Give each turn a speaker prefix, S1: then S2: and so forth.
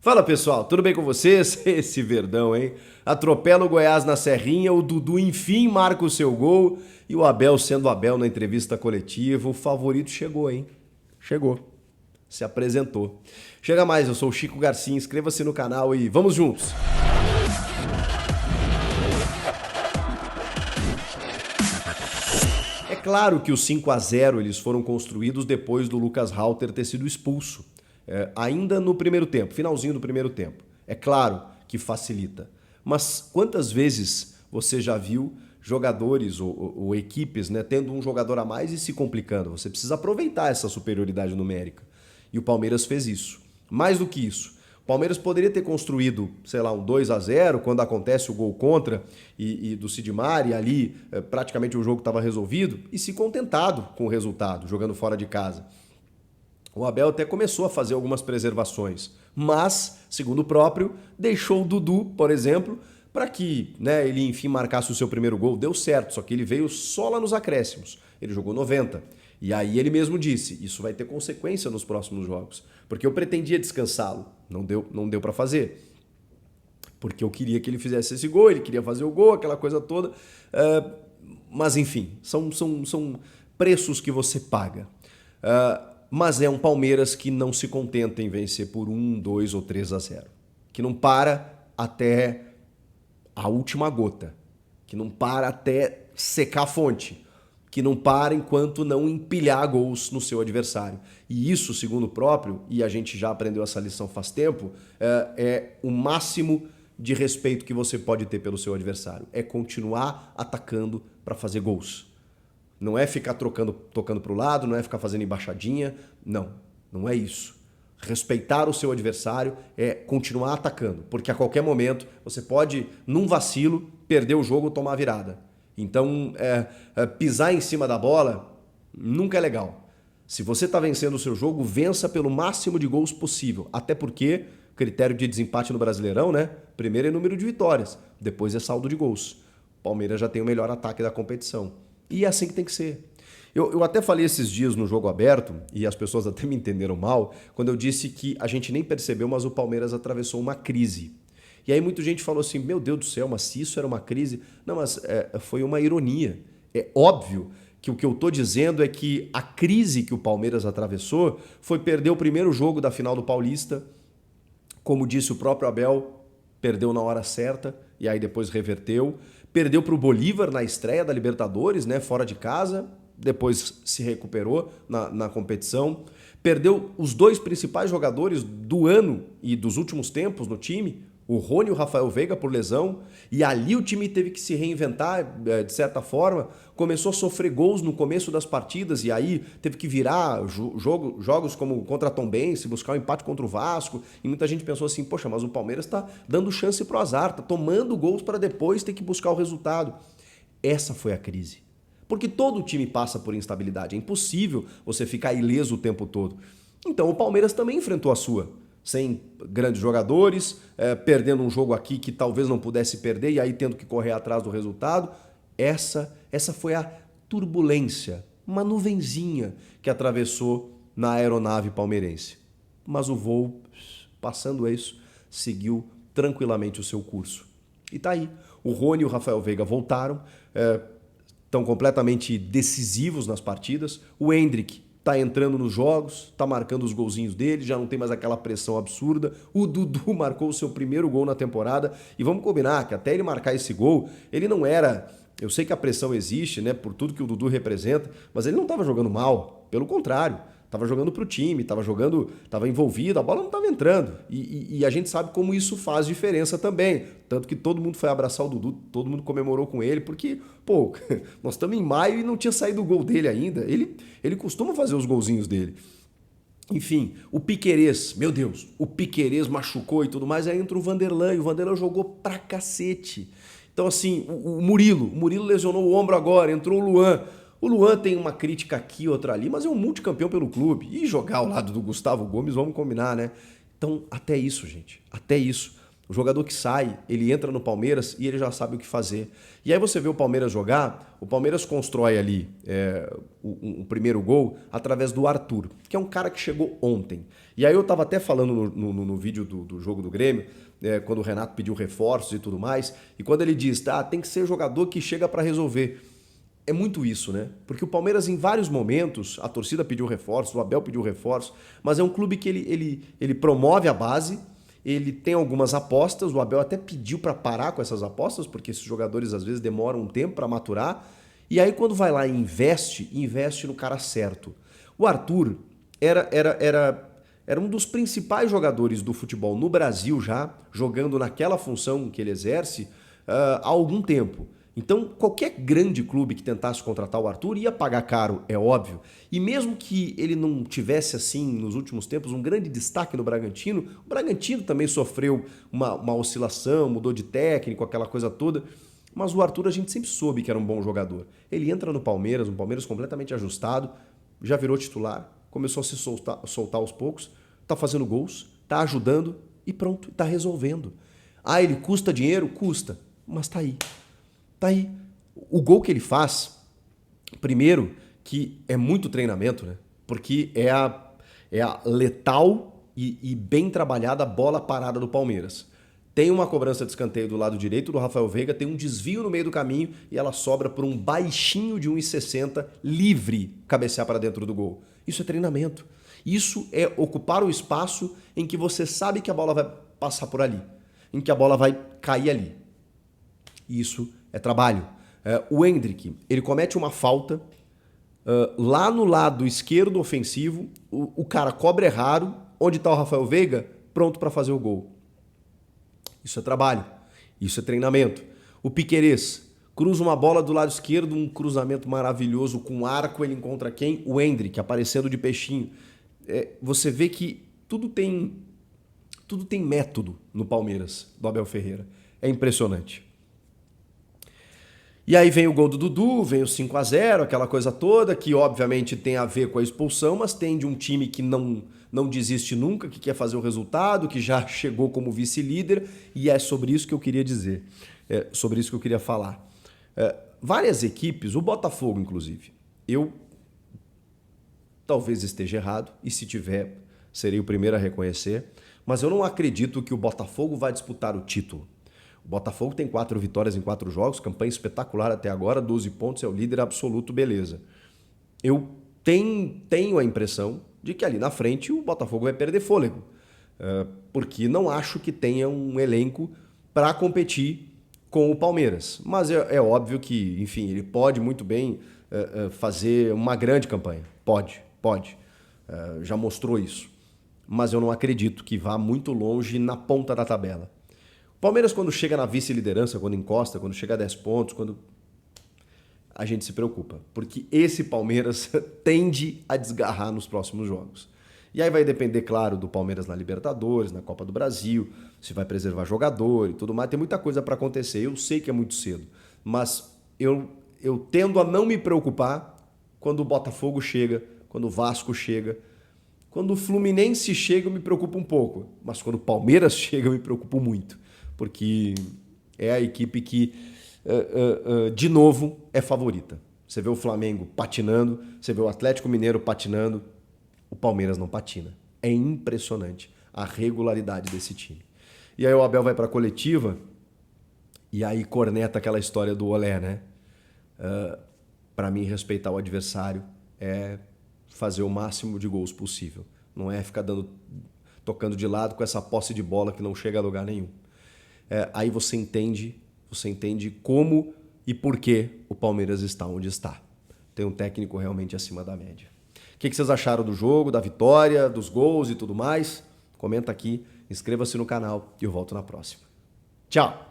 S1: Fala pessoal, tudo bem com vocês? Esse Verdão, hein? Atropela o Goiás na Serrinha, o Dudu enfim marca o seu gol e o Abel sendo Abel na entrevista coletiva, o favorito chegou, hein? Chegou. Se apresentou. Chega mais, eu sou o Chico Garcia, inscreva-se no canal e vamos juntos! É claro que os 5-0 eles foram construídos depois do Lucas Halter ter sido expulso. Ainda no primeiro tempo, finalzinho do primeiro tempo. É claro que facilita. Mas quantas vezes você já viu jogadores ou equipes, né, tendo um jogador a mais e se complicando? Você precisa aproveitar essa superioridade numérica. E o Palmeiras fez isso. Mais do que isso, o Palmeiras poderia ter construído, sei lá, um 2-0 quando acontece o gol contra e do Sidmar e ali praticamente o jogo estava resolvido e se contentado com o resultado, jogando fora de casa. O Abel até começou a fazer algumas preservações, mas, segundo o próprio, deixou o Dudu, por exemplo, para que, né, ele enfim marcasse o seu primeiro gol. Deu certo, só que ele veio só lá nos acréscimos. Ele jogou 90. E aí ele mesmo disse, isso vai ter consequência nos próximos jogos, porque eu pretendia descansá-lo, não deu para fazer. Porque eu queria que ele fizesse esse gol, ele queria fazer o gol, aquela coisa toda. Mas enfim, são preços que você paga. Mas é um Palmeiras que não se contenta em vencer por 1, 2 ou 3-0. Que não para até a última gota. Que não para até secar a fonte. Que não para enquanto não empilhar gols no seu adversário. E isso, segundo o próprio, e a gente já aprendeu essa lição faz tempo, é o máximo de respeito que você pode ter pelo seu adversário. É continuar atacando para fazer gols. Não é ficar tocando para o lado, não é ficar fazendo embaixadinha. Não é isso. Respeitar o seu adversário é continuar atacando, porque a qualquer momento você pode, num vacilo, perder o jogo ou tomar a virada. Então, pisar em cima da bola nunca é legal. Se você está vencendo o seu jogo, vença pelo máximo de gols possível. Até porque, critério de desempate no Brasileirão, né? Primeiro é número de vitórias, depois é saldo de gols. O Palmeiras já tem o melhor ataque da competição. E é assim que tem que ser. Eu até falei esses dias no Jogo Aberto, e as pessoas até me entenderam mal, quando eu disse que a gente nem percebeu, mas o Palmeiras atravessou uma crise. E aí muita gente falou assim, meu Deus do céu, mas se isso era uma crise... Não, mas foi uma ironia. É óbvio que o que eu estou dizendo é que a crise que o Palmeiras atravessou foi perder o primeiro jogo da final do Paulista, como disse o próprio Abel, perdeu na hora certa, e aí depois reverteu. Perdeu para o Bolívar na estreia da Libertadores, né, fora de casa, depois se recuperou na competição. Perdeu os dois principais jogadores do ano e dos últimos tempos no time, o Rony e o Rafael Veiga por lesão, e ali o time teve que se reinventar de certa forma, começou a sofrer gols no começo das partidas e aí teve que virar jogos como contra a Tombense, buscar um empate contra o Vasco, e muita gente pensou assim, poxa, mas o Palmeiras está dando chance pro azar, está tomando gols para depois ter que buscar o resultado. Essa foi a crise. Porque todo time passa por instabilidade, é impossível você ficar ileso o tempo todo. Então o Palmeiras também enfrentou a sua. Sem grandes jogadores, perdendo um jogo aqui que talvez não pudesse perder e aí tendo que correr atrás do resultado. Essa foi a turbulência, uma nuvenzinha que atravessou na aeronave palmeirense. Mas o voo, passando isso, seguiu tranquilamente o seu curso. E tá aí. O Rony e o Rafael Veiga voltaram, estão completamente decisivos nas partidas. O Endrick tá entrando nos jogos, tá marcando os golzinhos dele, já não tem mais aquela pressão absurda. O Dudu marcou o seu primeiro gol na temporada e vamos combinar que até ele marcar esse gol, ele não era... Eu sei que a pressão existe, né, por tudo que o Dudu representa, mas ele não estava jogando mal, pelo contrário. Estava jogando para o time, estava envolvido, a bola não estava entrando. E a gente sabe como isso faz diferença também. Tanto que todo mundo foi abraçar o Dudu, todo mundo comemorou com ele, porque, pô, nós estamos em maio e não tinha saído o gol dele ainda. Ele costuma fazer os golzinhos dele. Enfim, o Piquerez, meu Deus, o Piquerez machucou e tudo mais, aí entra o Vanderlan jogou pra cacete. Então assim, o Murilo lesionou o ombro agora, entrou o Luan. O Luan tem uma crítica aqui, outra ali, mas é um multicampeão pelo clube. E jogar ao lado do Gustavo Gomes, vamos combinar, né? Então, até isso, gente. Até isso. O jogador que sai, ele entra no Palmeiras e ele já sabe o que fazer. E aí você vê o Palmeiras jogar, o Palmeiras constrói ali o primeiro gol através do Arthur, que é um cara que chegou ontem. E aí eu estava até falando no vídeo do jogo do Grêmio, quando o Renato pediu reforços e tudo mais, e quando ele diz, tem que ser jogador que chega para resolver. É muito isso, né? Porque o Palmeiras, em vários momentos, a torcida pediu reforços, o Abel pediu reforços, mas é um clube que ele promove a base, ele tem algumas apostas, o Abel até pediu para parar com essas apostas, porque esses jogadores às vezes demoram um tempo para maturar, e aí quando vai lá e investe no cara certo. O Arthur era um dos principais jogadores do futebol no Brasil já, jogando naquela função que ele exerce há algum tempo. Então, qualquer grande clube que tentasse contratar o Arthur ia pagar caro, é óbvio. E mesmo que ele não tivesse, assim, nos últimos tempos, um grande destaque no Bragantino, o Bragantino também sofreu uma oscilação, mudou de técnico, aquela coisa toda. Mas o Arthur a gente sempre soube que era um bom jogador. Ele entra no Palmeiras, um Palmeiras completamente ajustado, já virou titular, começou a se soltar aos poucos, tá fazendo gols, tá ajudando e pronto, tá resolvendo. Ele custa dinheiro? Custa, mas tá aí. Tá aí. O gol que ele faz, primeiro, que é muito treinamento, né? Porque é a letal e bem trabalhada bola parada do Palmeiras. Tem uma cobrança de escanteio do lado direito do Rafael Veiga, tem um desvio no meio do caminho e ela sobra por um baixinho de 1,60 livre cabecear para dentro do gol. Isso é treinamento. Isso é ocupar o espaço em que você sabe que a bola vai passar por ali, em que a bola vai cair ali. Isso é trabalho. O Endrick, ele comete uma falta lá no lado esquerdo ofensivo, o cara cobra errado, onde está o Rafael Veiga, pronto para fazer o gol. Isso é trabalho, isso é treinamento. O Piquerez cruza uma bola do lado esquerdo, um cruzamento maravilhoso com arco, ele encontra quem? O Endrick, aparecendo de peixinho. Você vê que tudo tem método no Palmeiras, do Abel Ferreira. É impressionante. E aí vem o gol do Dudu, vem o 5-0, aquela coisa toda, que obviamente tem a ver com a expulsão, mas tem de um time que não desiste nunca, que quer fazer o resultado, que já chegou como vice-líder, e é sobre isso que eu queria dizer, sobre isso que eu queria falar. Várias equipes, o Botafogo inclusive, eu talvez esteja errado, e se tiver, serei o primeiro a reconhecer, mas eu não acredito que o Botafogo vai disputar o título. O Botafogo tem 4 vitórias em 4 jogos, campanha espetacular até agora, 12 pontos, é o líder absoluto, beleza. Eu tenho a impressão de que ali na frente o Botafogo vai perder fôlego, porque não acho que tenha um elenco para competir com o Palmeiras. Mas é óbvio que, enfim, ele pode muito bem fazer uma grande campanha. Pode. Já mostrou isso. Mas eu não acredito que vá muito longe na ponta da tabela. O Palmeiras, quando chega na vice-liderança, quando encosta, quando chega a 10 pontos, a gente se preocupa. Porque esse Palmeiras tende a desgarrar nos próximos jogos. E aí vai depender, claro, do Palmeiras na Libertadores, na Copa do Brasil, se vai preservar jogador e tudo mais. Tem muita coisa para acontecer. Eu sei que é muito cedo, mas eu tendo a não me preocupar quando o Botafogo chega, quando o Vasco chega. Quando o Fluminense chega, eu me preocupo um pouco. Mas quando o Palmeiras chega, eu me preocupo muito. Porque é a equipe que, de novo, é favorita. Você vê o Flamengo patinando, você vê o Atlético Mineiro patinando, o Palmeiras não patina. É impressionante a regularidade desse time. E aí o Abel vai para a coletiva e aí corneta aquela história do olé, né? Para mim, respeitar o adversário é fazer o máximo de gols possível. Não é ficar tocando de lado com essa posse de bola que não chega a lugar nenhum. Aí você entende como e por que o Palmeiras está onde está. Tem um técnico realmente acima da média. O que vocês acharam do jogo, da vitória, dos gols e tudo mais? Comenta aqui, inscreva-se no canal e eu volto na próxima. Tchau!